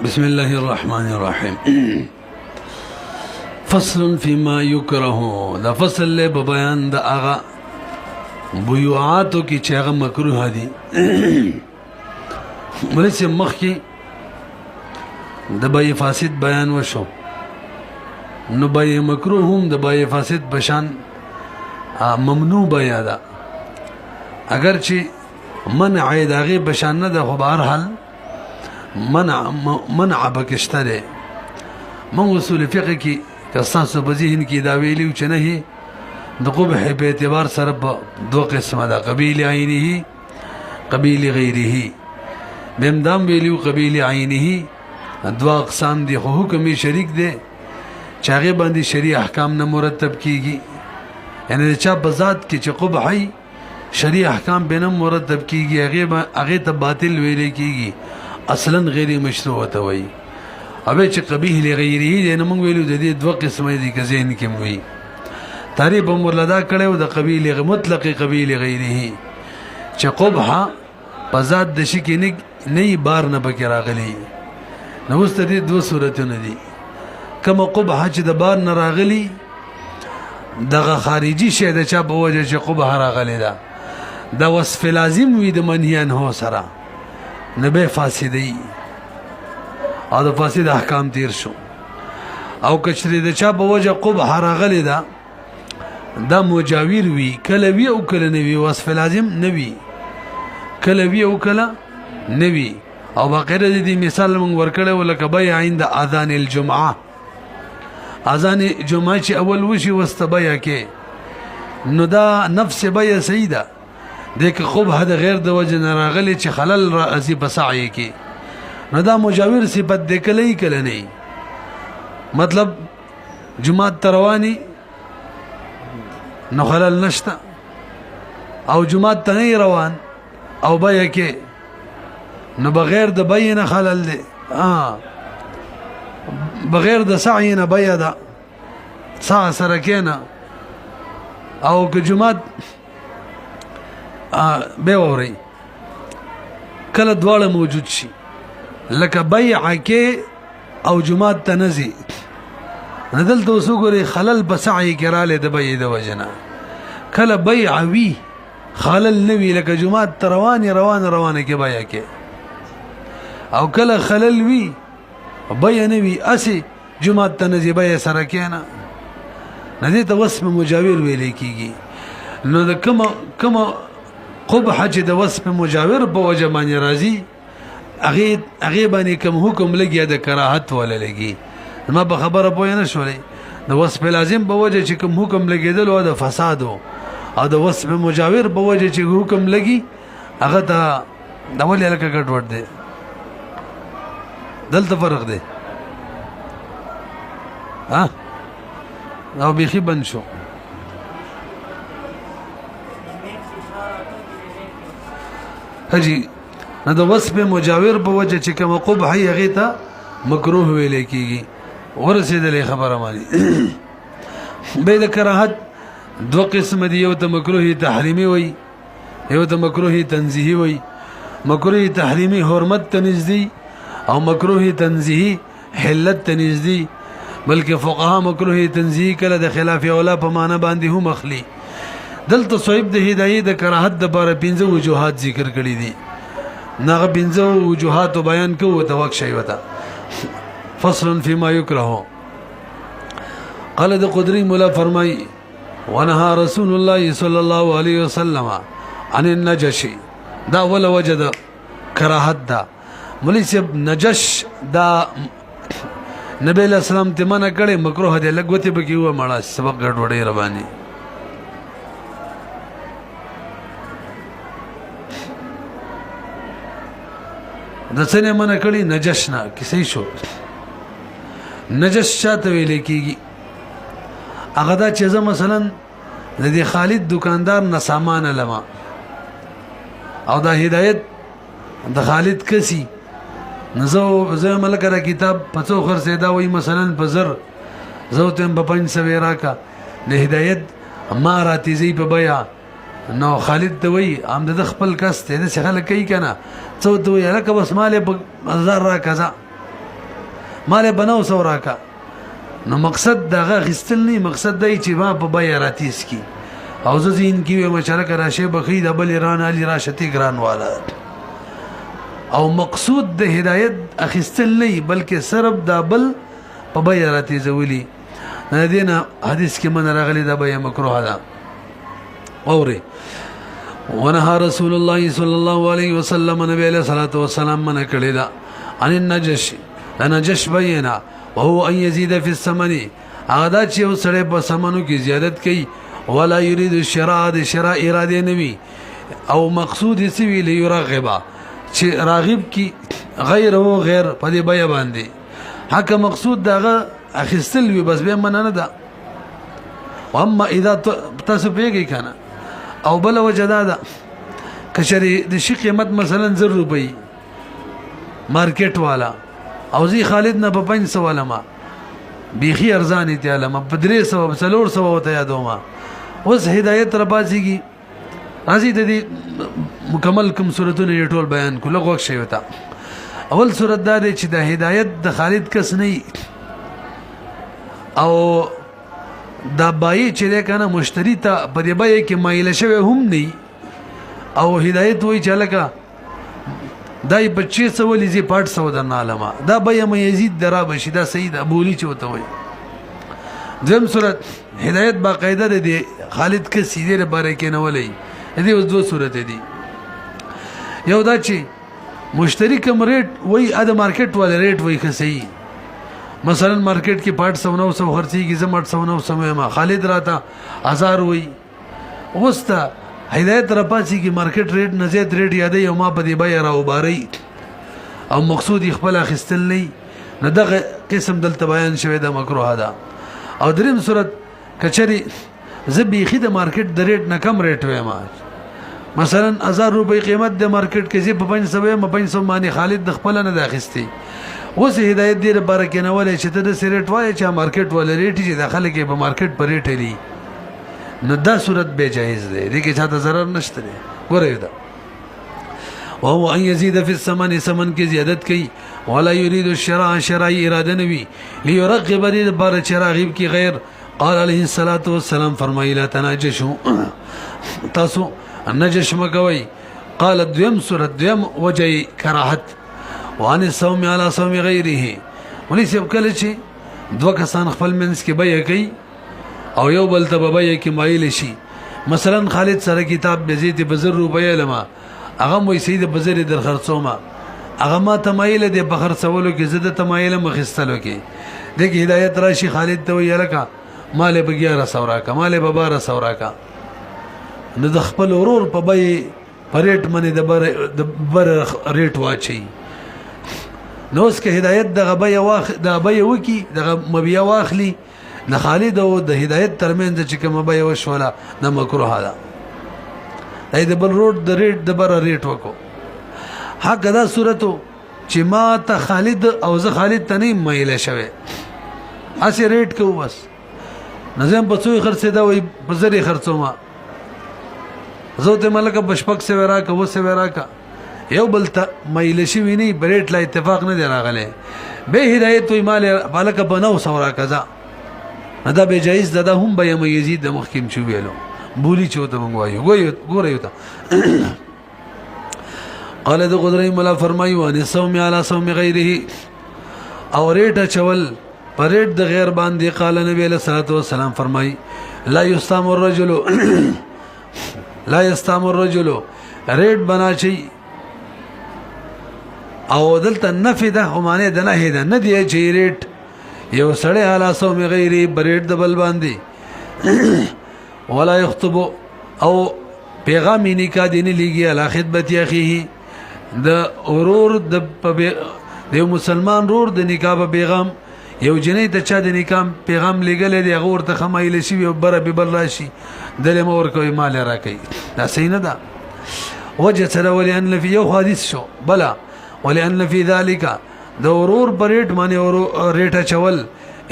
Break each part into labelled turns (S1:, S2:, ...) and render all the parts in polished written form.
S1: بسم الله الرحمن الرحيم فصل فيما يكره دا فصل له بيان دا اغا بيوعاتو کی چاغه مکروه دي ملسه مخ کی د بای فاسد بیان وشو نو بای مکروه هم د بای فاسد بشان ممنوع بیا دا اگر چې منع داغه بشان نه د خو بهر حال منع بکشتره من اصول فقه کی کسانو په ذهن کې دا ویلیو چې نه د قبح په اعتبار سره دو قسمه ده قبیل عینه قبیل غیره بمدام ویلیو قبیل عینه دوا اقسام دي خو حکم شریک دي چاغه باندې شریع احکام نه مرتب کیږي یعنی چا بذات کې چې قبح شریع احکام به نه مرتب کیږي هغه ته باطل ویل کیږي اصلا غیر مشروع ته وي اوبه چې قبیح لغیره نه موږ ویلو د دې دوه قسمه دي که ذهن کې وي تعریف مرلدا کړو د قبیل مطلق قبیل غیره چې قبح په ذات د شي کې نه بار نه پکې راغلي نو ست دې دوه صورتونه دي کما قبح چې د بار نه راغلي دغه خارجي شی د چا په وجه چې قبح راغلي دا د وصف لازم وي د منهیان هو سره نه به فاسدی او د فاسد احکام تیر شو او کچری د چا په وجه قبح راغلی دا مجاور وی کله وی او کله نوی وصف لازم نوی کله وی او کله نوی او باقاعده دې مثال مونږ ورکړو ولکه بیا عند اذان الجمعه اذان جمعه چې اول وشي واستبیا کې نو دا نفس بیا سیده دغه قبح د غیر د وجه نه راغلی چې خلل راځي بسعی کې نو دا مجاور صفت د کله نه مطلب جمعه تروانی نو خلل نشتا او جمعه ته روان او بیا کې نو بغیر د بینه خلل دی بغیر د سعی نه بیا دا سا سره کېنا او که جمعه به وری کله دواړه موجود شي لکه بیع کې او جمعه تنزي ندل تو سګوري خلل بسعي کراله د بیع د وجنا کله بیع وی خلل نوی لکه جمعه روانه کې بیع کې او کله خلل وی بیع نوی اسی جمعه تنزي بیع سره کېنا ندی ته وصف مجاور ویل کیږي نو د کما قبح چې د وصف مجاور په وجه باندې راځي هغه باندې کوم حکم لګي د کراهت ولا لګي ما به خبره پوه نه شولې د وصف لازم په وجه چې کوم حکم لګیدل او د فساد او د وصف مجاور په وجه چې حکم لګي هغه ته د ولې لکه ګډوډ دی دلته فرق دی او بيخي بند شو هجي نه د وصف مجاور په وجه چې کوم قبح هغه ته مکروه ویل کیږي ورسېدلې خبره مالي به د کراهت دو قسم دي یو ته مکروه تحریمی وي یو ته مکروه تنزیهی وي مکروه تحریمی حرمت تنزدي او مکروه تنزیهی حلت تنزدي بلکې فقها مکروه تنزیهی کله د خلاف اولا په معنا باندې هم اخلي دلته صاحب د هدايه د کراهت د بار 15 وجوهات ذکر کړی دي ناغه 15 وجوهات بیان کوو ته وخت شي وتا فصل فيما يكره قال د قدري مولا فرمای ونهى رسول الله صلى الله عليه وسلم عن النجش دا ولا وجد کراهت دا مولوی نجش دا نبی له سلام ته منع کړي مکروه دی لګوته بکی و مړه سبق ګډوډي ربانی د څنګه منع کړي نجش نه کیسې شو نجش شاته ویل کیږي هغه دا چې مثلا د دې خالد دکاندار نه سامان لما او دا هدایت د خالد کسي زه ملګری کتاب پڅو خرڅه دا وای مثلا په زر زوتم په 500 راکا د هدایت ما راتیزي په بیا نو خالد ته وای ام د خپل کس ته د څه خلک کوي کنه څو ته یې راکه بس مال په 1000 راکا مال بناو سو راکا نو مقصد دغه غستل نه مقصد دی چې ما په بیا راتیس کی او زین کی مشارکه راشه بخی د بل ایران علی راشتی ګران والا او مقصود د هدایت اخستل نه بلکې صرف د بل په بیا راتیز ویلی نه دینه حدیث کې من راغلی د بیا مکروه ده اوري ونهى رسول الله صلى الله عليه وسلم نبي عليه الصلاه والسلام من کړي دا ان النجش نجش بینا وهو ان يزيد في الثمن هغه چې وسړې په سمنو کې زیادت کوي ولا يريد الشراء د شراء اراده نوي او مقصود یې وی ليرغبا چې راغب کی غیر او غیر په دې بیا باندې حق مقصود دغه اخستل وي بس به من نه ده واما اذا تاسو پیږي کنه او بل وجدا ده کشری د شي قیمت مثلا 0 روپۍ مارکیټ والا او زی خالد نه په 500 والا ما بیخي ارزان ته علم په 300 400 وته یادوما اوس هدایت را باسيږي راځي د دې مکمل کوم صورتونه ټول بیان کول غوښ شي وتا اول صورت دا دی چې د هدایت د خالد کس نه او دا بای چې ده کنه مشتری ته په دې بای کې مایل شوی هم نه او هدایت وای چې لکه دای 2500 ولې زی 500 د نالما دا بای مې یزید درا بشي دا سید ابولی چې وته وای دیم صورت هدایت باقاعده ده خالد کې سیده لپاره کې نه ولې دې اوس دوه صورت دي یو دا چې مشتری کوم ریټ وای ا د مارکیټ ول ریټ وای خسي مثلا مارکیټ کې 500 900 خرڅيږي زم 800 900 ما خالد راته 1000 وای اوستا هدایت را پاتې کې مارکیټ ریټ نه زیات ریټ یادې یو ما په دې بیا را وباري او مقصود خپل اخستل نه نه دغه قسم دلته بیان شوی د مکروه ده او دریم صورت کچري زبېخي د مارکیټ د ریټ نه کم ریټ وای ما مثلا 1000 روپۍ قیمت د مارکیټ کې زی په 500 باندې خالد د خپل نه داخستي اوس هدایت دې لپاره کې نه ولې چې ته د سریټ وای چې مارکیټ ول ریټ چې داخله کې په مارکیټ پر ریټ لري نو دا صورت به جایز ده دې کې چاته ضرر نشته ګورئ دا وهو ان يزيد في الثمن ثمن کې زیادت کوي ولا يريد الشراء شرعي اراده نوي ليرغب دې لپاره چې راغب کې غیر قال عليه الصلاه والسلام فرمایله تناجشوا تاسو النجش مکوي قال دویم صورت دویم وجه کراهت وان الصوم على صوم غيره ولې سب کله چې دوه کسان خپل منس کې بیا کوي او یو بل ته بیا کې مایل شي مثلا خالد سره کتاب بزیت بزر روپیا لما هغه مو سید بزر در خرڅوما هغه ما تمایل دې په خرڅولو کې زده تمایل مخستلو کې دغه هدایت راشي خالد ته ویل کا مال به 1100 راکا مال به 1200 راکا نو د خپل ورور په بای پریټ منی د بر ریټ واچي نو اس کې هدایت د غبي واخ د غبي وکي د مبيا واخلي نه خالد او د هدایت ترمنځ چې کوم مبيا وشولا نه مکروه ده اې د بل روډ د ریټ د بر ریټ وکړو حق دا صورتو چې ما ته خالد او زه خالد ته نه مایل شوه اسی ریټ کو بس نظم په څوی خرڅه دا وي په زری خرڅوما زه ته ملک بشپک سے ورا کا و سے ورا کا یو بل ته مایل شي ویني بریټ لا اتفاق نه دی راغله به هدایت وي مال ملک بنو سورا کذا دا به جایز ده هم به یزید د محکم چو ویلو بولی چوته مونږ وایو ګورایو ته قال د قدرای مولا فرمایو ان صوم علی صوم غیره او ریټ چول پریټ د غیر باندې قال نبی علیہ الصلوۃ والسلام فرمای لا یستام الرجل لا یستام الرجل ریټ بنا چی او دلته نفي ده او معنی ده نه ده نه دی چې ریټ یو سړی علی صوم غیره بریټ د بل باندې ولا يخطب او پیغام نکاح دین لګي علی خطبت اخیه د اورور د مسلمان رور د نکاح په پیغام یو جنې ته چا د نکاح پیغام لګل دی هغه ورته خمایل شي او بر به بل راشي دله مور کوي مال راکې دا صحیح نه ده وجه سره ولئن فی یو حدیث شو بلا ولئن فی ذلک د اورور پریټ معنی اور ریټه چول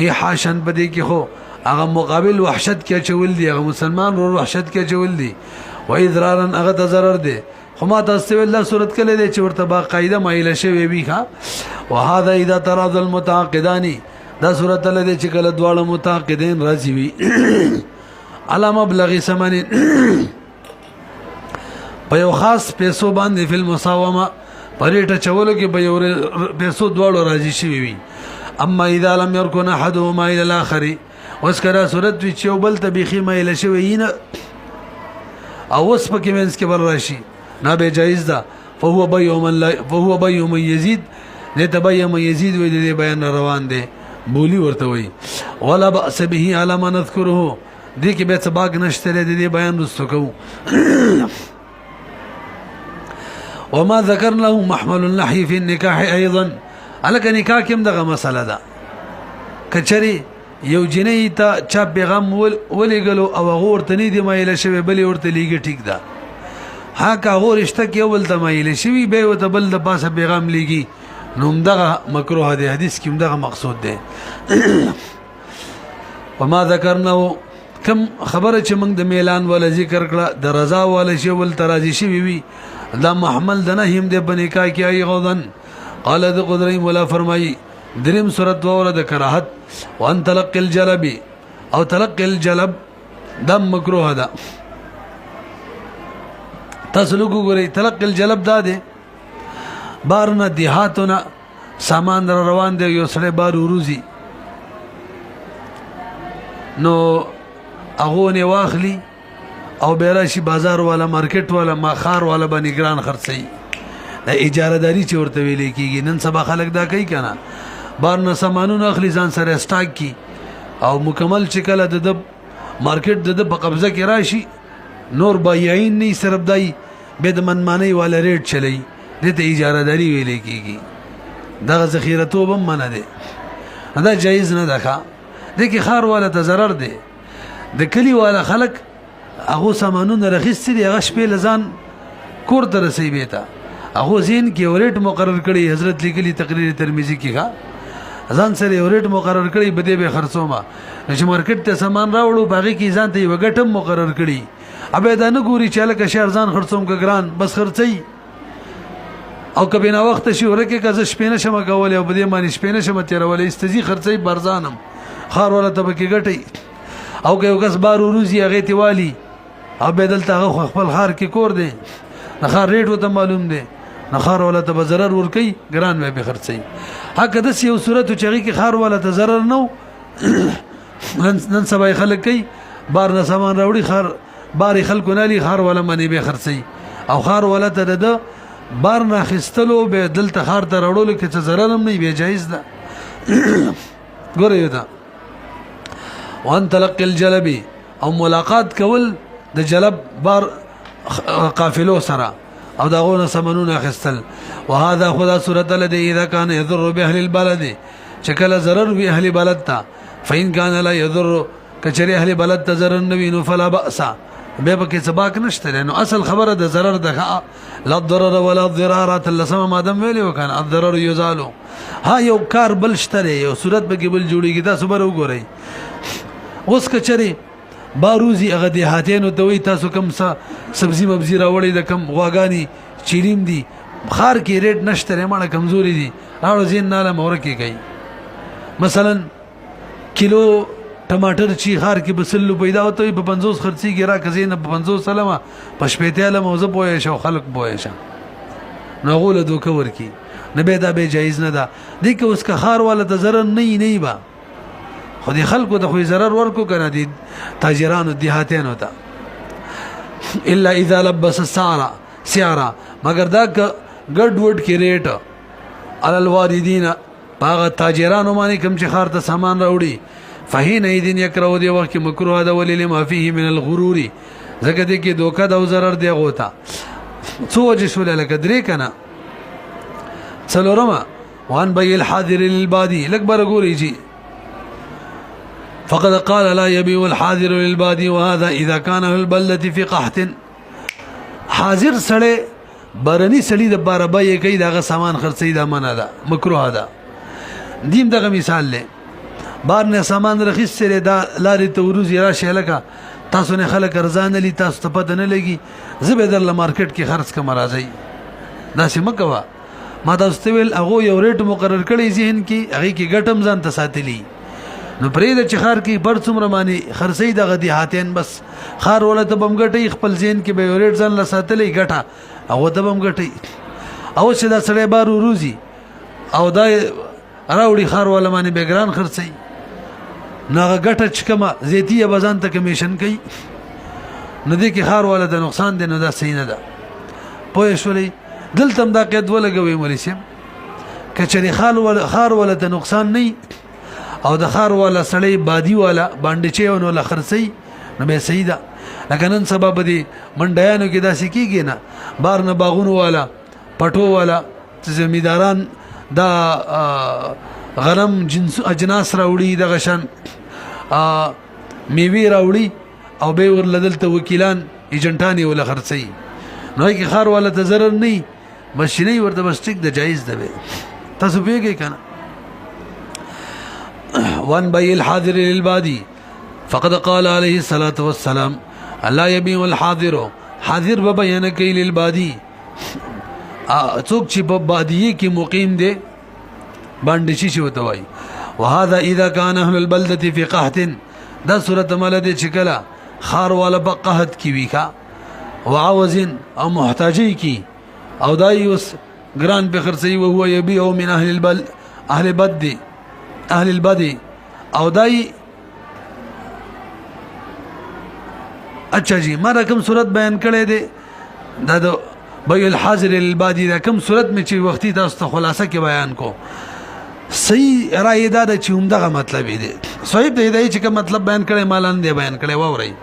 S1: ایحاشن بدی کې خو هغه مقابل وحشت کې چول دی هغه مسلمان ور وحشت کې چول دی و اضرارن هغه ضرر دی خو ما تاسو ول الله صورت کله دې چې ورته با قاعده مایله شوی وی ښا وهذا اذا تراض المتعاقدان دا صورت له دې چې کله دواړه متعاقدین راځي وي علامه مبلغ ثمن په یو خاص پیسو باندې فل مساومه پریټه چولو کې به یو پیسو دواړو راځي شي وي اما اذا لم يكن احدهما الى الاخر واسکرا صورت وی چې بل ته بيخي مایل شوی نه او وس پکې منس کې بل راشي نه به جایز ده فهو بيع من يزيد نه تبيع من يزيد وی دې بیان روان دي بولی ورته وی ولا باس به على ما نذكره دې کې به سباق نشته دې بیان رسو کو وما ذكرنا محمل اللحي في النكاح ايضا الک نکاح کوم دغه مسله ده کچري یو جنې ته چا پیغام ولېګلو او غور ته نه دی مایل شوی بلې ورته لیږي ټیک ده ها کا غور اشته کې ول ته مایل شوی به وته بل د پاسه پیغام لیږي نو دغه مکروه دی حدیث کې دغه مقصود دی وما ذکرنا کم خبره چې موږ د میلان ولا ذکر کړه د رضا ولا شی ول ترازی شي وی دا محمل دنه هم د بنکا کې ای غضن قال ذ قدري مولا فرمای دریم صورت وره د کراهت وان تلقي الجلب او تلقي الجلب دم مکروه ده تاسو وګورئ تلقي الجلب دا ده بارنه دیهاتونه سامان روان دی یو سره بار وروزی نو اغه نه واخلی او بیراشي بازار والا مارکیټ والا ماخار والا باندې ګران خرڅي د اجاره داری چې ورته ویل کیږي نن سبا خلک دا کوي کنه بار نه سامانونه اخلي ځان سره سٹاک کی او مکمل شکل د مارکیټ د په قبضه کې راشي نور بایعين نه صرف دای به د منمانه والا ریټ چلی دته اجاره داری ویل کیږي دغه ذخیره توب منه ده دا جایز نه ده دغه خار والا ته zarar ده د کلی والا خلک هغه سامانونه رخصتي دي هغه شپې لزان کور ته رسي بیتا هغه زین کې ورټ مقرر کړي حضرت لیکلي تقریر ترمذی کې ښا ځان سره ورټ مقرر کړي بده به خرڅوما چې مارکیټ ته سامان راوړو باغی کې ځان ته وګټم مقرر کړي ابه دا نه ګوري چې لکه شهر ځان خرڅوم ګران بس خرڅي او کبه نه وخت شي ورکه که شپې نشم کول او بده مانی شپې نشم تیرول استزي خرڅي برزانم خار ولا تبکه ګټي او که یو کس بار روزي هغه تیوالي او بدل ته خپل خار کې کور دي نخار ریټ وته معلوم دي نخار ولا ته zarar ور کوي ګران به خرڅي حق د یو صورت چغي کې خار ولا ته zarar نو نن سبا خلک کوي بار نه سامان راوړي خار بار خلکو نه لي خار ولا منی به خرڅي او خار ولا ته د بار نه خستلو به دلته خار ته راوړلو کې څه zarar هم نه به جایز ده ګوره دا وان تلقي الجلب او ملاقات کول د جلب بار قافلو سره او داغونه سمنون اخستل وهذا خدا صورت الذي اذا كان يضر باهل البلد شكل ضرر باهل بلد تا فإن كان لا يضر کچری اهل بلد ته ضرر نوي نو فلا باس به پکې سباق نشته نو اصل خبره د ضرر د لا ضرر ولا ضرار تلسم ما دم ویلو وکړه الضرر يزال ها یو کار بل شته یو صورت به بل جوړیږي تاسو به وګورئ اوس کچری باروزی هغه دیهاتینو ته وی تاسو کوم سبزی مبزی راوړی د کم غواګانی چیریم دي خار کې ریټ نشته مړه کمزوري دي راوړ زین ناله مور کې گئی مثلا کیلو ټماټر چی خار کې بسلو پیدا وته په 50 خرڅي ګرا کزینه په 50 سلامه پښپېته له موزه پوهې شو خلق پوهې شه نو غول دوکه ورکی نه به دا به جایز نه ده دي کې اوس که خار والا ته zarar نه با خو دي خلکو د خو zarar ورکو کنه دي تاجرانو دیهاتینو ته الا اذا لبس سعره مگر دا ګډ وډ کې ریټ علی الواردین باغ تاجرانو باندې کوم چې خار ته سامان راوړي فهین ایدین یکرو دی وخت مکروه ده ولل ما فيه من الغرور زکه دې کې دوکه دا zarar دی غوتا څو وجه شول لکه درې کنه څلورما وان بي الحاضر للبادي لکبر ګوري جی فقد قال لا يبيع الحاضر للبادي وهذا اذا كان في البلده في قحط حاضر سړی برني سړی د باربای کوي دغه سامان خرڅي دا منه ده مکروه ده دیم دغه مثال له بار نه سامان رخص سره دا لارې ته وروزي راشه لکه تاسو نه خلک ارزان لي تاسو ته پته نه لګي زه به در مارکیټ کې خرڅ کوم راځي دا سم کوا ما دا استویل هغه یو ریټ مقرر کړی ذهن کې هغه کې ګټم ځان ته ساتلی نو پرې د چخار کې بر څومره معنی خرڅې دغه دی هاتین بس خار ولا ته بم ګټي خپل ذهن کې به یو ریټ ځان لا ساتلی ګټه او ته بم ګټي او چې دا سړی بارو روزي او دا راوړي خار ولا معنی بیګران خرڅي ناغه ګټه چې کومه زیتی بزان ته کمیشن کوي نو دې کې خار ولا د نقصان دی نو دا صحیح نه ده پوه شولې دلته دا قید ولګوي مریسم کچري خار ولا د نقصان نه او د خار ولا سړی بادي ولا باندې چې ونو ل خرڅي نو به صحیح ده لکه نن سبب دي منډیانو کې دا سکیږي نه بار نه باغونو والا پټو والا زمیداران دا غنم جنس اجناس راوړي د غشن میوي راوړي او به ورلدلته وکیلان ایجنټانی ولا خرڅي نو کې خار ولا ته ضرر نه مشینی ورته بس ټیک د جایز ده تاسو پیږئ کنه وان بي الحاضر للبادي فقد قال عليه الصلاه والسلام الله يبيع الحاضر حاضر ببين کوي للبادي څوک چې په بادیه کې مقیم دي باندې شي وتوي وهذا اذا كان اهل البلده في قحط دا صورت ملد چکلا خار والا بقحط کی ویکا وعوزن او محتاجی کی او دای اوس ګران په خرڅي او هو يبيع من اهل البد او دای اچھا جی ما رقم صورت بیان کړی دی دا د بيع الحاضر للبادي دا کوم صورت می چې وختي تاسو ته خلاصه کې بیان کو صحیح رائے دا چې همدغه مطلب دی صحیح دی چې کوم مطلب بیان کړي مالان دی بیان کړي ووري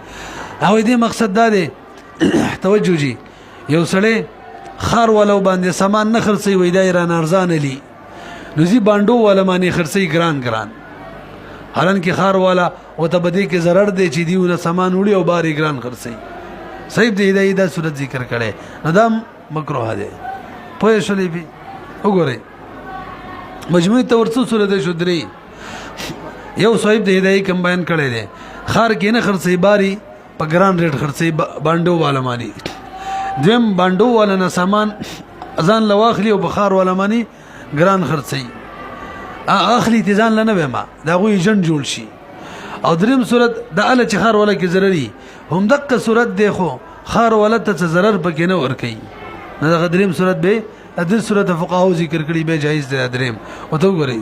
S1: او دې مقصد دا دی توجه جی یو سړی خار ولو باندې سامان نه خرڅي وای دا ایران ارزان لی نوزی باندو والا معنی خرڅي ګران حالان کې خار والا او ته بده کې ضرر دی چې دیونه سامان وړي او باري ګران خرڅي صحیح دی دا صورت ذکر کړي ندم مکروه دی پوه شولې بي وګورئ مجموعي تور څو صورت شو درې یو صاحب د هدايه کم بیان کړي دي خار کې نه خرڅي باري په ګران ریټ خرڅي باندو والا مانی دیم باندو والا نه سامان ځان لواخلي او بخار والا مانی ګران خرڅي اخلي تیزان لنه ما دا غوي جن جوړ شي او دریم صورت د اله چې خار والا کې ضرري هم دغه صورت دی خو خار والا ته ضرر پکې نه ور کوي نه د دریم صورت به د صورت فقهاو ذکر کړي به جایز دی دریم او ته وګورئ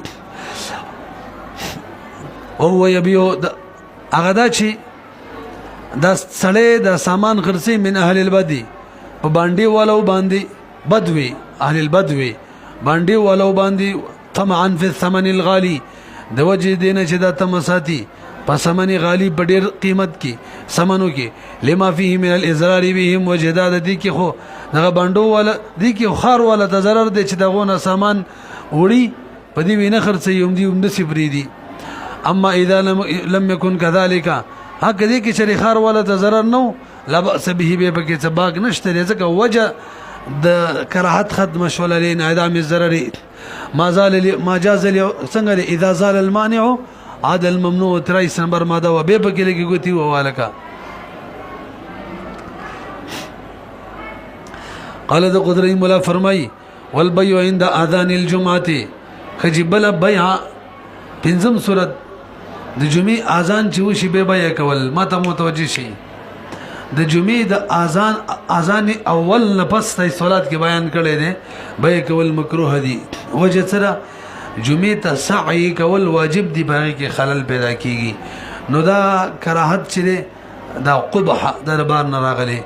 S1: او هو يبيع هغه دا چې د سړی د سامان خرڅي من اهل البدي په باندې والو باندې بدوي اهل البدوي باندې والو باندې طمعا في الثمن الغالي د وجه دینه چې د تمساتي په ثمن غالي په ډېر قیمت کې سمنو کې لما فيه من الاضرار بهم وجداد دي کې خو دغه باندو ولا دي کې خار ولا د ضرر دي چې دغه سامان وړي په دې وینه خرڅي هم دي هم د سفري دي اما اذا لم يكن كذلك هغه دې کې چې خار ولا د ضرر نو لا باس به به کې سباق نشته ځکه وجه د کراهت ختم شول لین اعدام الضرر ما جاز څنګه اذا زال المانع عاد الممنوع 23 نمبر ماده و به پکې لګي ګوتی و والکا قال ذو قدري مولا فرمای والبيع عند اذان الجمعه خجبل بيع پنځم صورت د جمعې اذان چې وشي به بيع کول ماته متوجي شي د جمعې د اذان اول نفس د صلات کې بیان کړي دي بيع کول مکروه دي وجه سره جمعې ته سعی کول واجب دی باغی کې خلل پیدا کیږي نو دا کراهت چې دا قبح د بار نه راغلي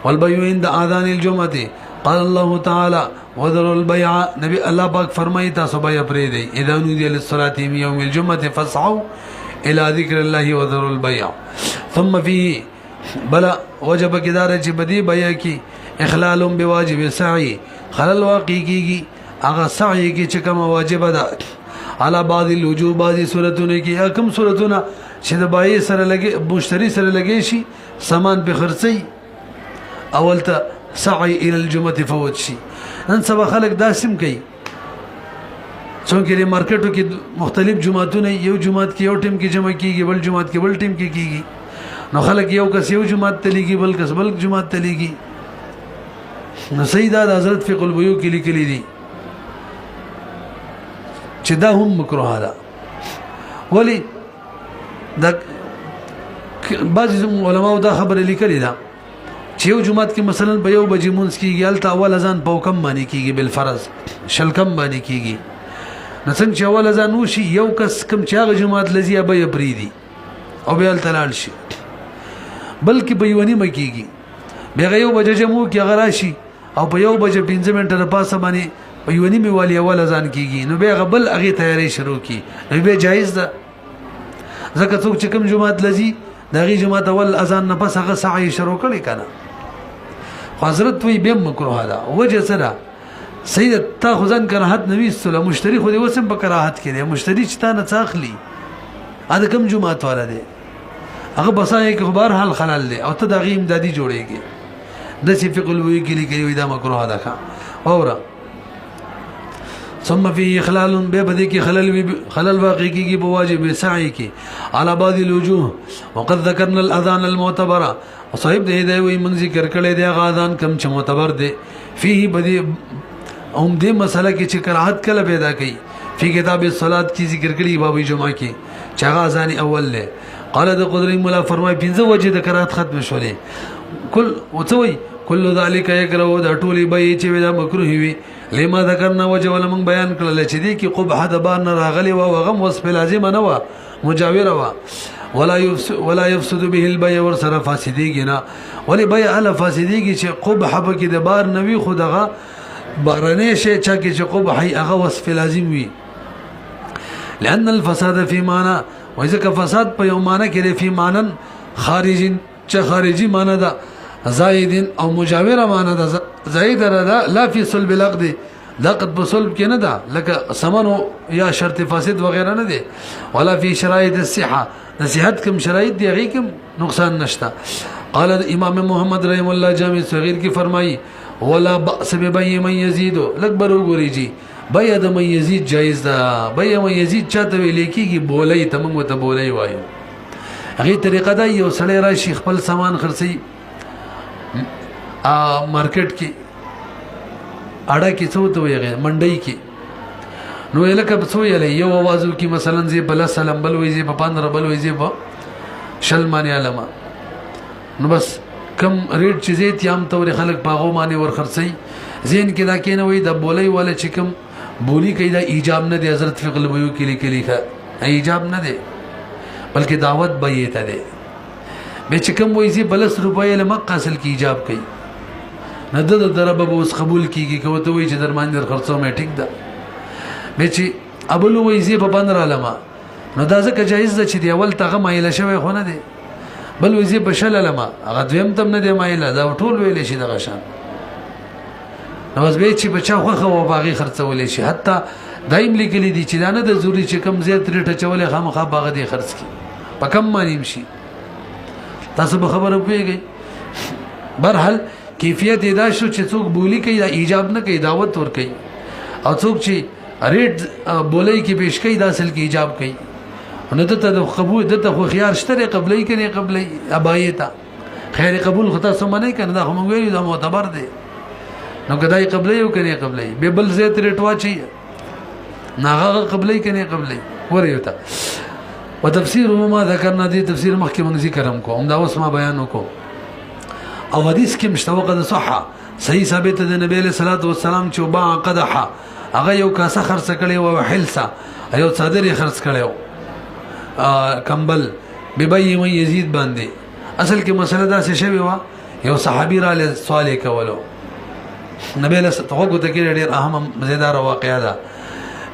S1: والبيع عند اذان الجمعه قال الله تعالى وذروا البيع نبی الله پاک فرمایي تاسو بيع پرې دی اذا نودي للصلاه يوم الجمعه فاسعوا الى ذكر الله وذروا البيع ثم فيه بلا وجب کدار چې بدی بيع کی اخلال بواجب سعي خلل واقع کیږي اغه سعی کی چې کوم واجب ده علا بعض الوجوب بعض صورتونه کې کوم صورتونه چې د بای سره لګي مشتری سره لګي شي سامان به خرڅي اول ته سعی الى الجمعه فوت شي نن سبا خلک داسم کوي څنګه لري مارکیټو کې مختلف جمعهتونه یو جمعهت کې یو ټیم کې جمع کیږي بل جمعهت کې بل ټیم کې کیږي نو خلک یو کس یو جماعت ته لګي بل کس بل جماعت ته لګي نو سیدا د حضرت فقه البیوع کې لیکلي دي چې دا هم مکروه ده ولی دا بعض علماء دا خبره لیکلي ده چې یو جماعت کې مثلا په یو بجې مونږ کېږي هلته اول اذان په حکم باندې کېږي بالفرض شلکم باندې کېږي نو څنګه چې اول اذان وشي یو کس کوم چې هغه جماعت لذي به یې پرېږدي او بیا هلته لاړ شي بلکې په یوه نیمه کېږي بیا یو بجه جمع کې هغه راشي او په یو بجه 15 منټه د پاسه باندې په یوه نیمې والي اول اذان کېږي نو بیا هغه بل هغې تیاری شروع کړي نو بیا جایز ده ځکه څوک چې کوم جماعت لذي د هغې جماعت اول اذان نه پس هغه سعی شروع کړی که نه خو حضرت وی بیا مکروه ده وجه څه ده سید تا خو ځان کراهت نه ویستله مشتري خو دې اوس هم په کراهت کې دی مشتري چې تا نه څه اخلي دا کوم جماعت والا دی هغه بسایې کې خو بهرحال خلل دی او ته د هغې امدادي جوړېږي داسې فقه البیوع کې لیکلي وي دا مکروه ده ښه واوره ثم فيه اخلال به بده کې خلل واقع کیږي په واجب سعی کې على بعض الوجوه وقد ذكرنا الاذان المعتبره صاحب دې دی وي موږ ذکر کړی دی اذان کم چې معتبر دی فيه بده هم دې مسله کې چې کراهت کله پیدا کړي فی کتاب الصلاه کې ذکر کړي باب جمعه کې چې اذان اول له قال د قدرت مولا فرمای 15 وجه د کراهت ختم شولې کل وتوي كل ذلك يكره د ټولي به چې دا مکروه وي لما ذكرنا وجه ولا من بیان کړل چې دي کې قبح د بار نه راغلي او غم وصف لازم نه و مجاوره و ولا يفسد به البيع ورسره فاسديږي نه ولي بيع على فاسديږي چې قبح به کې د بار نه وي خو دغه بارنه شي چې قبح هغه وصف لازم وي لأن الفساد في معنى وإذا فساد په یو معنی کې في معنى خارجي چې خارجي معنی ده زائد او مجاوره معنی ده زائد لا في صلب العقد لقد بصلب کې نه ده لکه سمنو یا شرط فاسد وغیرہ نه ده ولا في شرائط الصحه نصيحت کوم شرایط دی هغه کوم نقصان نشته قال امام محمد رحم الله جامع صغیر کی فرمایي ولا باس ببيع من يزيد لکبر وګوري جی بيع د من يزيد جائز ده بيع من يزيد چاته ویل کیږي بولای تمنګ ته بولای وایو هغه طریقه ده یو سړی راشي خپل سامان خرڅي مارکیټ کې اړه کې څه ته ویږي منډي کې نو الکه څه ویلې یو आवाजو کې مثلا زی بل سلام بل ویزي په 15 بل ویزي په شلمانی علما نو بس کم ریټ چې زیات یام تور خلک پاغو باندې ور خرڅي زین کې دا کینه وي د بولای ولا چې کم بولی کې دا ایجاب نه دی حضرت فقه البیوع کې لیکلي ښه ایجاب نه دی بلکې دعوت به یې ته دی به چې کم ویزي بلس روپۍ له مقه اصل کې ایجاب کوي نه د دربه به اوس قبول کیږي کوي ته وی چې درمان در خرڅو مې ټیک ده به چې ابل ویزي په 15 لما نو دا ځکه جایز ده چې دی اول تغه مایل شوی خو نه دی بل ویزي په شل لما هغه دویم تم نه دی مایل دا ټول ویل شي دغه شان نو بس به چې بچا خوخه و باغی خرڅول شي حتی دایم لیکلي دي چې دا نه د زوري چې کم زیات ریټه چولې خامخا باغ دی خرڅ کی په کم مانیم شي تاسو به خبره پیږئ برحال کیفیت ادا شو چې څوک بولی کوي دا ایجاب نه کوي دعوت ور کوي او څوک چې ریټ بولای کې پیش کوي دا اصل کې ایجاب کوي نو ته د قبول دته خو خيار شته قبلای کني قبلای ابایتا خیر قبول خطا سم نه کنه دا هم ویل دا معتبر دی نو کدای قبلای او کني قبلای به بل زیات ریټ واچي ناغه قبلای کني قبلای وريوتا وتفسير ما ذكرنا دي تفسير مخکې موږ ذکرم کو هم دا اوس ما بیان وکړو او حدیث کې مشتوقه د صحه صحیح ثابت ده نبی له صلوات و سلام چې با قدحه هغه یو کاسه خرڅ کړي او حلسه یو صدر خرڅ کړي کمبل ببي من يزيد باندې اصل کې مسله دا څه شوی و یو صحابي را له سوال کولو نبی له توغه ته کې ډېر اهم مزیدار واقعا ده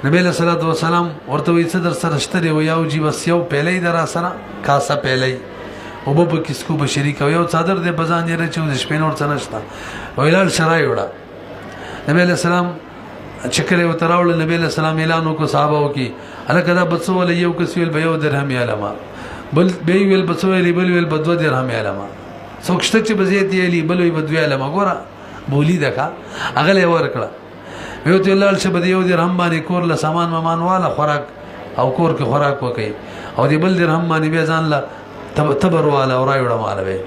S1: نبی له صلوات و سلام ورته وي صدر سره شته و یو جی بس یو پهلې درا سره کاسه پهلې او په کیسکو به شریک یو صدر د بزان یې رچو د شپې نور څه نشته ویلال شرای وړه نبی له سلام چکرې وتراول نبی له سلام اعلان وکړ صحابه کې الکه دا بڅو ول یو کس ویل به یو درهم علما بل به ویل بڅو ویل بل ویل بدو درهم علما څوک شته چې بزیت یې بل وی بدو علما ګوره بولی دغه هغه له ورکړه یو ته لال شه بده یو درهم باندې کور له سامان ممان والا خوراک او کور کې خوراک وکي او دی بل درهم باندې به ځان لا تبر والا او رايوړه مال به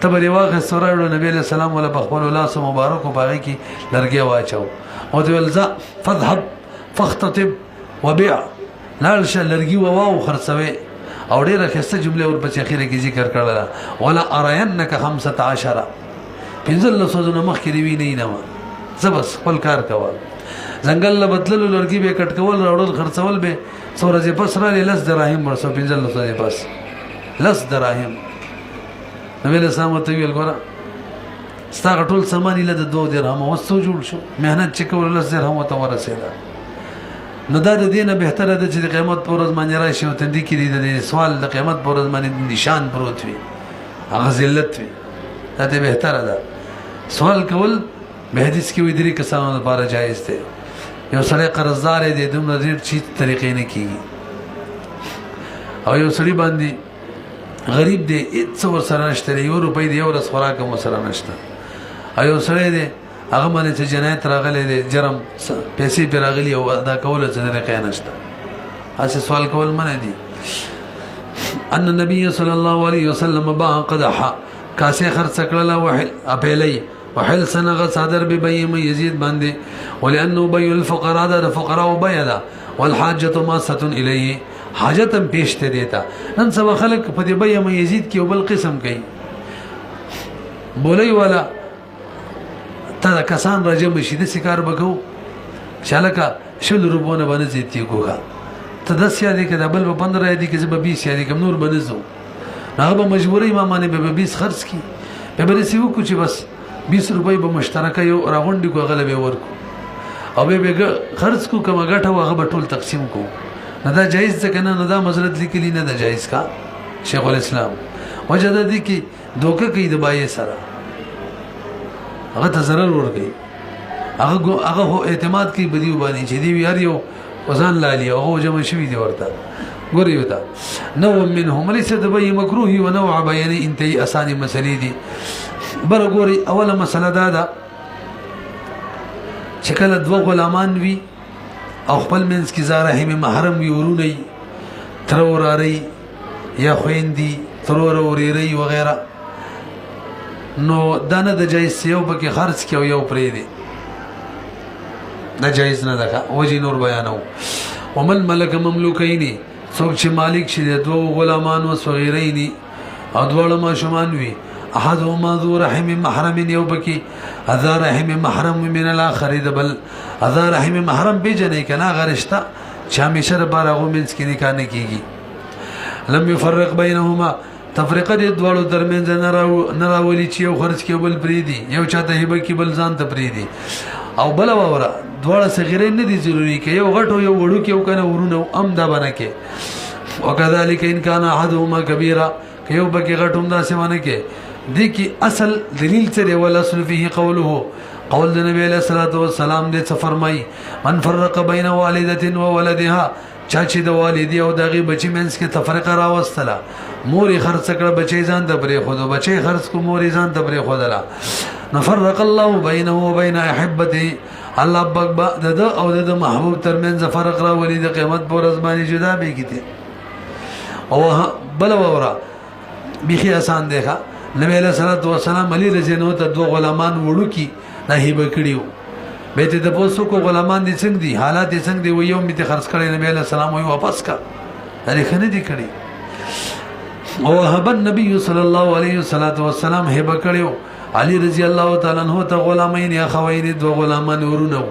S1: تبر واخه سرايوړه نبی له سلام ولا بخبل الله سو مبارک او باغی کی لرګي واچو او دی ولزا فذهب فاختطب وبيع لاړ شه لرګي واو خرڅوي او ډیره خسته جمله ور په اخیره کې ذکر کړل ولا ارینک 15 پنځل سوزونه مخ کې دی نه ما زبس خپل کار کوا زنګل له بدللو لرګي به کټ کول راوړل خرڅول به سورځه پس را لس دراهم ورسو پنځل سوزه پس لس دراهم نبی له سلام ته ویل ګوره ستا ټول سامان له 2 درهم وسو جوړ شو مهنت چې کول لس درهم ته ورسېده نو دا د دینه بهتره ده چې د قیامت پر ورځ باندې راشي او تندې کې د سوال د قیامت پر ورځ باندې نشان پروت وي هغه ذلت وي دا ته بهتره ده سوال کول به حدیث کې وي درې کسانو لپاره جایز دی یو سړی قرضدار دی دومره ډېر چی طریقې نه کیږي او یو سړی باندې غریب دی هیڅ ورسره نشته یو روپۍ دی یو ورځ خوراک هم ورسره نشته او یو سړی دی هغه باندې چې جنایت راغلی دی جرم پیسې پرې راغلي او ادا کولو څه طریقې نشته هسې سوال کول منع دي ان النبي صلی الله علیه وسلم باع قدحا کاسې خرڅ کړله وحل اپیلی وحل سنغ صادر ببيم يزيد باندې ولانه بيع الفقراء ده فقراء بيدا والحاجه ماسه اليه حاجتم پیش ته دیتا نن سبا خلق په دې بيم يزيد کې بل قسم کوي بولای والا تا کسان راجم شي د سکار بکو شالکا شل روبونه باندې زیتی کوه ته 10 یادې کې دبل په 15 یادې کې زب 20 یادې کې نور بنزو هغه به مجبورې ما باندې به 20 خرج کی به بل سی وکړو چې بس 20 روپۍ به مشترکه یو راغونډي کو غلبه ورکو او به خرج کو کومه غټه هغه به ټول تقسیم کو نه دا جایز ځکه نه دا مزرت لیکلی نه دا جایز کا شیخ الاسلام وجد دي کې دوکه کوي د بای سره هغه ته ضرر ورګي هغه اعتماد کوي بدیو باندې چې دی یار یو وزن لالي او جمع شوی دی ورته ګوري وتا نو منهم ليس دبي مکروه ونوع بیان انتهي اساني مسلې دي بر ګوري اوله مسله دا چې کله دوه غلامان وي او خپل منځ کې زارحم محرم وي ورونی تروراري یا خويندي تروروري وغيرها نو دانه د جایز یو پکې خرج کیو یو پرې دی نه جایز نه ده وجه نور بیانو ومن ملک مملوکین څوک چې مالک شي د دوه غلامانو صغیرین او دوه ماشومان وي احدهما ذو رحم محرم یو پکې اذا رحم محرم من الاخر دبل اذا رحم محرم بجنې کنا غرشتا چې همیشه بارغو منځ کې نکاح نه کیږي لم يفرق بينهما تفریقه د دوړو ترمنځ نه راولي چې یو خرج کې بل پریدي یو چاته هبه کې بل ځان ته پریدي او بل وره دوړه صغیرین نه دي ضروري کې یو غټو یو وړو کې یو کنه ورونو ام دا بنه کې وکذالک ان کان احدهما کبیره کې یو بګه غټوم دا سمانه کې دي کې اصل دلیل څه دی ول اصل فيه قوله قول النبي عليه الصلاه والسلام دې څه فرمای من فرق بين والده وولدها چا چې د والدي او دغه بچی منځ کې تفریقه راوستله موري خرڅ کړه بچی ځان د پرې خود بچی خرڅ کو موري ځان د پرې خودلا نفرق الله بينه وبين احبته الله بغبا د او د محبوب ترمنځ فرق را ولید قیامت پر ازمانی جدا به کیته او بل وره بيخي آسان دی ښا نبی علیہ الصلوۃ والسلام علی رضی الله ته دوه غلامان وړو کی نه هیبه کړیو به ته د پوسو کو غلامان دي څنګه دي حالات څنګه دي ویو می ته خرڅ کړي نبی علیہ السلام وی واپس کا هغه خنه دي کړي او هب النبي صلی الله علیه وسلم هیبه کړیو علی رضی الله تعالی عنہ ته غلامین یا خوین دوه غلامان ورونو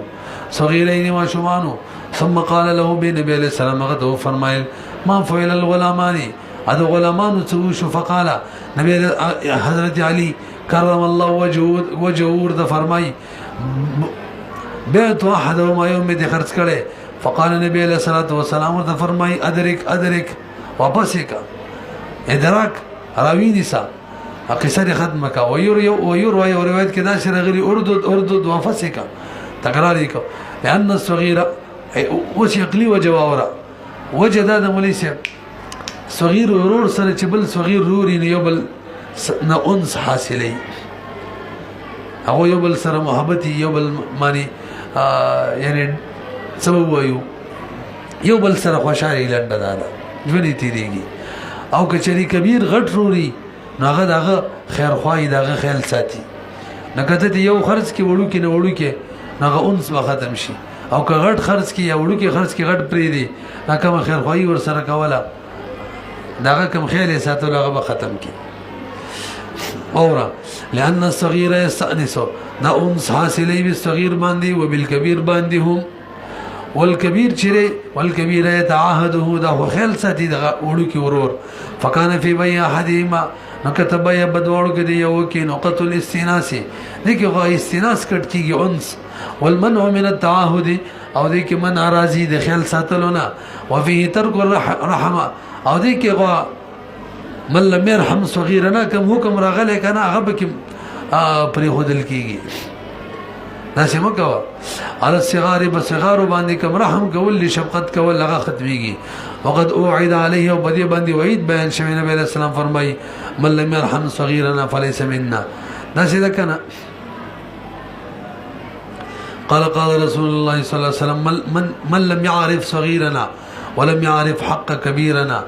S1: صغیرین ما شمانو ثم قال له بنبی علیہ السلام غو فرمایل ما فعل الغلامان ادو غلامان څو شو فقال نبی حضرت علی کرم الله وجهه د فرمای بیت احدهما یوم دې خرڅ کړي فقال نبی علیہ الصلوۃ والسلام ته فرمای ادرک واپس کا ادراک راوی نساء قصه ختم کا وير روایت کې دا شرغلی اردد واپس کا تکرار کا لان الصغير وش يقلي وجواورا وجد هذا مليسه صغير ورور سره چې بل صغير روري نه یو بل نه انس حاصلې هغه یو بل سره محبت یو بل معنی یعنی سبب وایو یو بل سره خوشاله لنډه ده ژوندې تیریږي او کچری کبیر غټ روري نو هغه دغه خیر خوای دغه خیال ساتي نه کته یو خرڅ کې وړو کې نه وړو کې هغه اونس به ختم شي او که غټ خرڅ کې یا وړو کې خرڅ کې غټ پری دی دا کوم خیر خوای ور سره کوله دغه کوم خیال ساتل هغه به ختم کی اورا لأن الصغير يستأنس دا انس حاصلې بالصغير باندې وبالكبير باندې هم والكبير چره والكبير يتعاهده دا خیال ساتي دا وړو کې ورور فكان في بيع احدهما نكتب بيع بدوړو کې دی یو کې نقطه الاستئناس دغه غو استئناس کټ کیږي انس والمنع من التعاهد او دې کې من اراضي د خیال ساتلونه وفيه ترك الرحمه او دې کې غو من لم يرحم صغيرنا كم حکم راغله کنه هغه کې پرې خودل کیږي دا سم کوه على الصغار بصغار باندې کوم رحم کول لشفقت کول هغه ختميږي وقد اوعد عليه وبدي باندې وعید بیان شوی نبی عليه السلام فرمای من لم يرحم صغيرنا فليس منا دا څه ده کنه قال رسول الله صلى الله عليه وسلم من لم يعرف صغيرنا ولم يعرف حق كبيرنا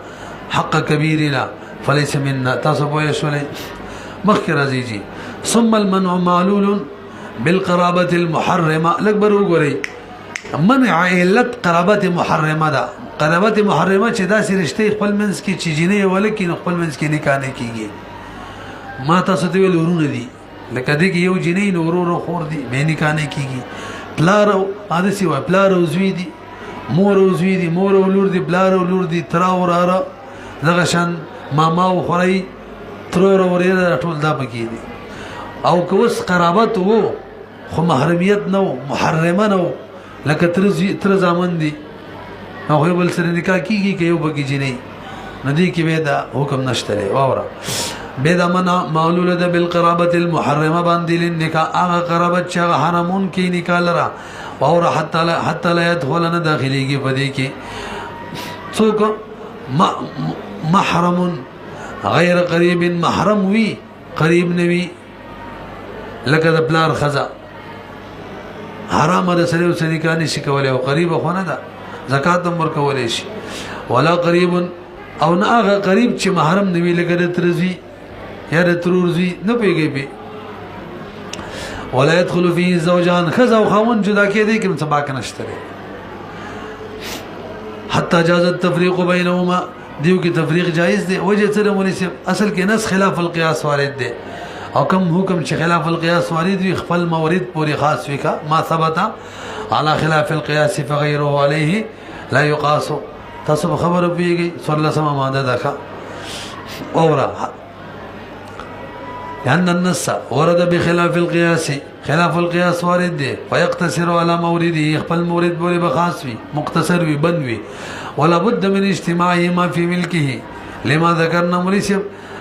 S1: فليس منا تاسو پوه شولې مخکې راځي جی ثم المنع معلول بالقرابه المحرمه لکبر وګورئ منع علت قرابت محرمه ده قرابت محرمه چې دا سي رشته خپل منځ کې چې جنې ولکه خپل منځ کې نکاح نه کیږي ما تاسو ته ویل ورونه دي لکه دې یو جنې نورو خور دي به نکاح نه کیږي پلار او حادثي وای پلار او زوی دي مور او زوی دي مور او لور دي پلار او لور دي ترا او را دغه شان ماما او خوري ترور وريره ټول دا پکې دي او کوس قرابت وو خو محرمیت نو محرمه نو لکه تر زامن دي او بل سره نکاح کیږي که یو بګی جنې ندی کې به دا حکم نشته لري واوره به دا منع معلول ده بالقرابه المحرمه باندې لنکاح هغه قرابت چې حرامون کې نکاح لرا واوره حتی لا يدخلنا داخليږي پدې کې څوک محرم غیر قریب محرم وی قریب نوی لکه د پلار خزا حرام ده سره وسنی کانی شي کولای او قریب خو نه ده زکات هم ورکولای شي ولا قریب او نه هغه قریب چې محرم نوی لکه د ترزی یا د ترورزی نه پیږي به ولا يدخل فيه زوجان خزا او خاون جدا کېدی کوم سبا کنهشته حتى جاز التفريق بينهما دیو کی تفریق جائز دی وجه سره مولوی اصل کې نس خلاف القياس وارد دی او کم حکم چې خلاف القياس وارد وي خپل مورد پوری خاص وي کا ما ثبت على خلاف القياس فغيره عليه لا يقاس تاسو خبر پیږي صلی الله علیه وسلم ماده دغه اورا لأن النص ورد بخلاف القياس خلاف القياس وارد دی فيقتصر على مورده خپل مورد پوری بخاص وي مختصر وي بند وي ولا بد من اجتماعهما في ملكه لما ذكرنا مولوی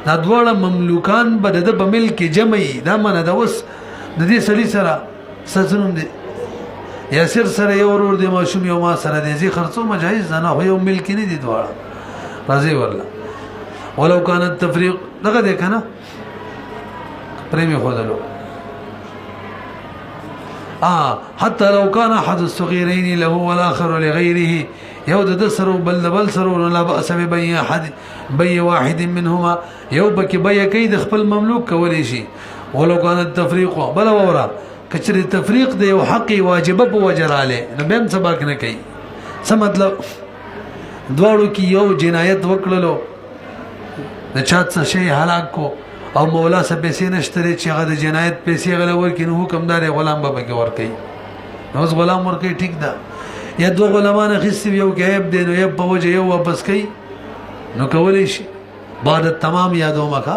S1: دا دواړه مملوکان به د ملک جمعي دا منه دا وس د دې سړي سره سزنوم دي یا سره یو ورور دی ماشوم یو ما سره دي زی خرڅو مجایز نه هو یو ملک نه دي دواړه راځي ورله ولو كان التفريق دغه ده کنه پرېمه خدلو حتى لو كان احد الصغيرين له والاخر لغيره یو د سرو بل سرو لا باس ببيع احد بيع واحد منهما یو بک بيع کید خپل مملوک کولی شي ولو كان التفريق بل ورا کچری تفریق دی او حق واجب په وجراله نو بهم سبق نه کوي څه مطلب دواړو کې یو جنایت وکړلو د چات څه شی هلاک کو او مولا سه پیسې نشته چې هغه د جنایت پیسې غل ورکې نو حکمدار غلام به کې ورکې نو غلام ورکې ټیک ده یا دو غلامان خستی یو کې عیب دی نو یې په وجه یو واپس کوي نو کولای شي بعد التمام یادو مکا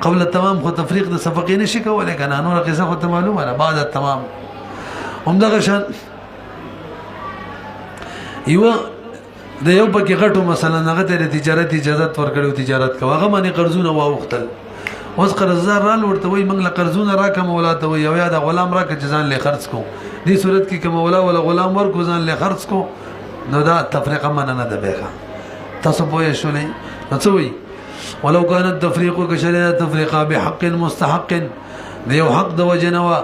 S1: قبل التمام خو تفریق د صفقې نشي کولای کنه نو قصه خو ته معلومه ده بعد التمام همدغه شان یو د یو پکې غټو مثلا هغه ته تجارت اجازه ورکړو تجارت کوي هغه باندې قرضونه واوختل اوس قرضدار رال ورته وای موږ له قرضونه راکم ولاته وای یو یا د غلام راک ځان له خرڅ کو دې صورت کې کوم ولا ولا غلام ورکو ځان له خرڅ کو نو دا تفریقه من نه ده بهغه تاسو پوه شولې نو څه وای ولو كان التفريق كشريعه تفريقا بحق مستحق ذو حق د وجنوا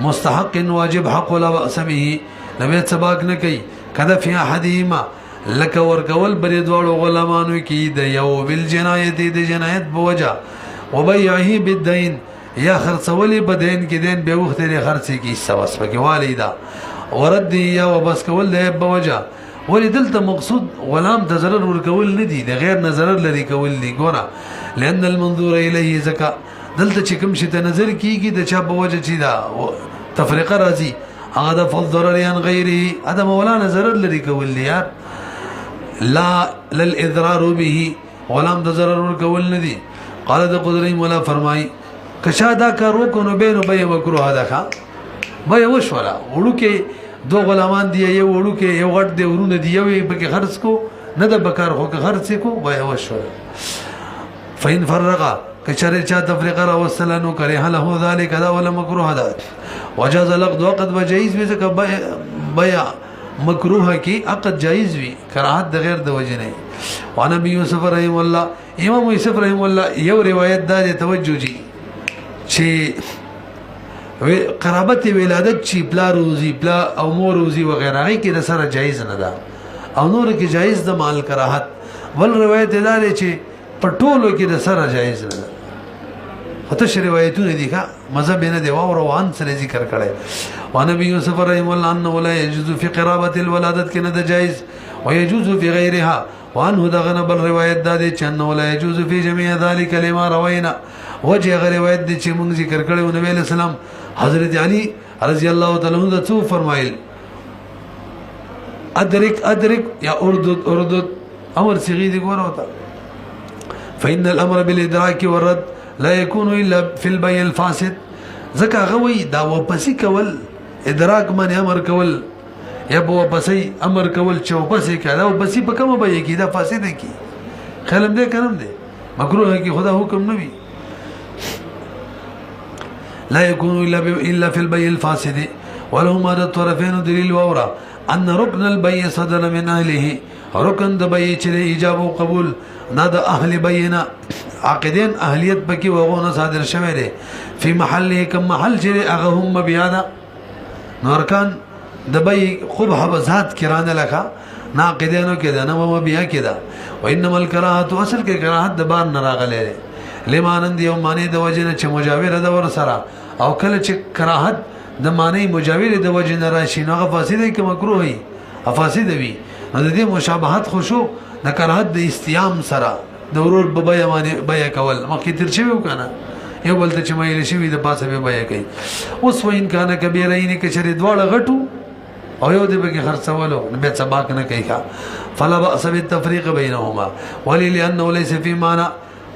S1: مستحق واجب حق ولا باس به نبي سباق نه کوي کده فی احدهما لکه ورکول بری دواړو غلامانو کې د یو بالجنایت د جنایت بوجه وبيعه بالدين یا خرڅولې بدین کې دین به وخت لري خرڅ کی سوس پکې والیدا ورد یا وبس کول د بوجه ولدلته مقصود غلام د ضرر ورکول نه دي د غیر نظر لري کول دي ګوره لأن المنظور الیه زکا دلته چې کوم شي ته نظر کیږي د چا بوجه چې دا تفریقه راځي هغه د فضرر عن غیره ادم مولانا ضرر لري کول دي یار لا للاضرار به غلام د ضرر ورکول نه دي قال د قدرې مولا فرمای کشا دا کار وکړو بینو به مکروه ده ښا به وشولا وړو کې دو غلامان دی یو وړو کې یو غټ دی ورونه دی یو به خرڅ کو نه د بکار خو خرڅ کو به وشولا فین فرقا کچره چا تفریقه را وصلنو کړي له ذلک دا ولا مکروه ده وجاز لقد وقت وجائز به ځکه بیا مکروه کی عقد جائز وی کراهت د غیر د وجه نه وانا ابي يوسف رحم الله امام يوسف رحم الله یو روایت دا توجه جی چې قرابت ولادت چې بلا روزي بلا او مور روزي وغیرہ کې د سره جایز نه ده او نور کې جایز د مال کراهت ول روایت دا لري چې پټولو کې د سره جایز نه ده خطه روایتونه دي کا مذهب نه دی او روان سره ذکر کړي وانا ابي يوسف رحم الله انه لا يجوز في قرابه الولادت کې نه ده جایز ويجوز في غيرها وانه دغنا بالروايات دا چې انه لا يجوز في جميع ذلك لما روينا وجه روایت دي چې موږ ذکر کړو نبی له سلام حضرت علي رضی الله تعالی عنہ څو فرمایل ادرك یا اردد امر صيغه دي ګور وتا فإن الامر بالادراك والرد لا يكون الا في البيع الفاسد زکه غوي دا وپسې کول ادراک باندې امر کول یا په وپسې امر کول چې وپسې کړه وپسې په کومه به کې دا فاسد کی خلم دې کړم دې مکروه کی خدا حکم نه وي لا يكون الا في البيع الفاسد ولهما الطرفين دليل وورا ان ركن البيع صدر من اهله ركن د بيع چې ایجاب او قبول نه د اهل بينا عقدين اهلیت پکې وغونه صادر شوه دي په محل کم محل چې هغه هم بیا دا نورکان د بيع قبح بذات کرانه لکه ناقدینو کې دا نه بیا کې دا وانما الكراهه اصل کې کراهت د بار نه راغله لمانند یو معنی د وجنه چې مجاور د ور سره او کله چې کراهت د معنی مجاور د وجنه راشي نو هغه فاسد کې مکروه وي افاسد وي د دې مشابهت خوشو د کراهت د استیام سره د ورور په بیا باندې بیا کول مخکې تر شوی وکنه یو بل ته چې مې شوی د پاسه به بیا کوي اوس وین کانه کبیرین کې چې دواړه غټو او یو دې به خرڅولو به سباق نه کوي فلا باس بالتفريق بينهما ولانه ليس في معنى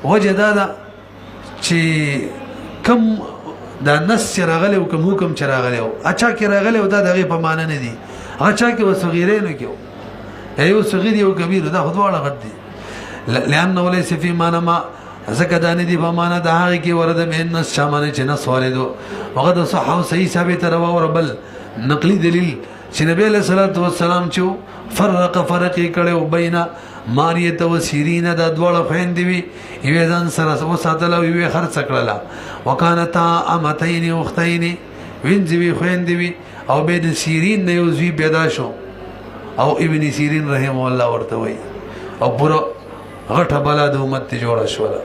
S1: وجدادا چې کم دا نس راغلی او کوم حکم چې راغلی او اچھا کې راغلی او دا دغه په معنی نه دي اچھا کې وسغیرینو کې ایو صغیر یو کبیر دا خدواړه غټ دي لانه ليس في معنى ما زکه دانه دي په معنی د هغه کې ورده من نس شامل چې نس والدو وقد صح او صحیح ثابت روا او ربل نقلی دلیل چې نبی له صلوات و سلام چې فرق کړو بین ماریت و سیرین دا دوړه خويندې وي یوه ځان سره وساتل او یوه خرڅ کړله وکانتا امتین اختین وینځوي خويندې وي او به د سیرین نه یوزوی پیدا شو او ابن سیرین رحم الله ورته وي او پورا غټه بلا د امت جوړه شوله